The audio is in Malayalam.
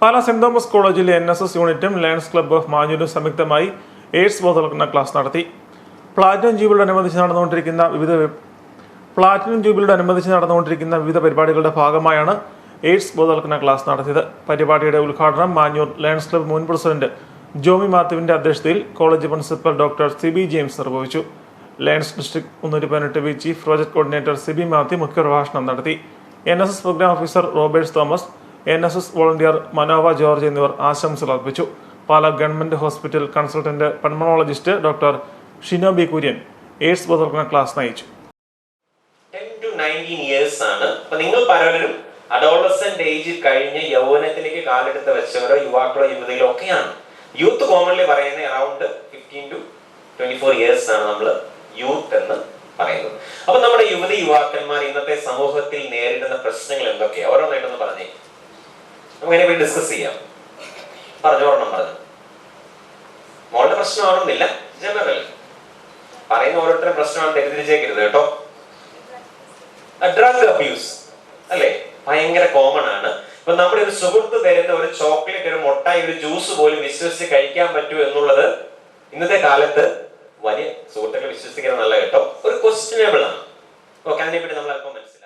പാലാ സെന്റ് തോമസ് കോളേജിലെ NSS യൂണിറ്റും ലയൺസ് ക്ലബ്ബ് ഓഫ് മാഞ്ഞൂരും സംയുക്തമായി എയ്ഡ്സ് ബോധവൽക്കരണ ക്ലാസ് നടത്തി. പ്ലാറ്റിനം ജൂബിലിയോടനുബന്ധിച്ച് നടന്നുകൊണ്ടിരിക്കുന്ന വിവിധ പരിപാടികളുടെ ഭാഗമായാണ് എയ്ഡ്സ് ബോധവൽക്കരണ ക്ലാസ് നടത്തിയത്. പരിപാടിയുടെ ഉദ്ഘാടനം മാഞ്ഞൂർ ലയൺസ് ക്ലബ്ബ് മുൻ പ്രസിഡന്റ് ജോമി മാത്യുവിന്റെ അധ്യക്ഷതയിൽ college principal doctor Siby James നിർവഹിച്ചു. Lions district 318 chief project coordinator Siby Mathew മുഖ്യപ്രഭാഷണം നടത്തി. NSS programme officer Robert Thomas, NSS volunteer Manova George എന്നിവർ ആശംസകൾ അർപ്പിച്ചു. Pala government hospital consultant pulmonologist doctor Shinoby Kurian AIDS ബോധവൽക്കരണ ക്ലാസ് നയിച്ചു. 10 to 19 years ആണ്. അപ്പോൾ നിങ്ങൾ പലരും അഡോളസെന്റ് ഏജ് കഴിഞ്ഞ് യൗവനത്തിലേക്ക് കാലെടുത്ത് വെച്ചവരോ യുവാക്കളോ യുവതികളോ ഒക്കെയാണ്. യൂത്ത് കോമൺലി പറയുന്ന അറൌണ്ട് 15 to 24 years ആണ് നമ്മൾ യൂത്ത് എന്ന് പറയുന്നത്. അപ്പൊ നമ്മുടെ യുവാക്കന്മാർ ഇന്നത്തെ സമൂഹത്തിൽ നേരിടുന്ന പ്രശ്നങ്ങൾ എന്തൊക്കെയാണ്? ഓരോന്നായിട്ടൊന്ന് പറഞ്ഞേ, നമുക്ക് അതിനെ ഡിസ്കസ് ചെയ്യാം. പറഞ്ഞു. മോളുടെ പ്രശ്നമാണെന്നില്ല, ജനറൽ പറയുന്ന ഓരോരുത്തരും പ്രശ്നമാണ്, തെറ്റിദ്ധരിച്ചേക്കരുത് കേട്ടോ. ഡ്രഗ് അബ്യൂസ് അല്ലേ, ഭയങ്കര കോമൺ ആണ്. ഇപ്പൊ നമ്മുടെ ഒരു സുഹൃത്ത് തരുന്ന ഒരു ചോക്ലേറ്റ്, ഒരു മുട്ടായി, ഒരു ജ്യൂസ് പോലും വിശ്വസിച്ച് കഴിക്കാൻ പറ്റൂ എന്നുള്ളത് ഇന്നത്തെ കാലത്ത് വലിയ സുഹൃത്തുക്കൾ വിശ്വസിക്കുന്നത് നല്ല കേട്ടോ ഒരു ക്വസ്റ്റ്യനബിൾ ആണ്. ഓക്കെ, അതിനെപ്പറ്റി നമ്മൾ അല്പം മനസ്സിലാക്കാം.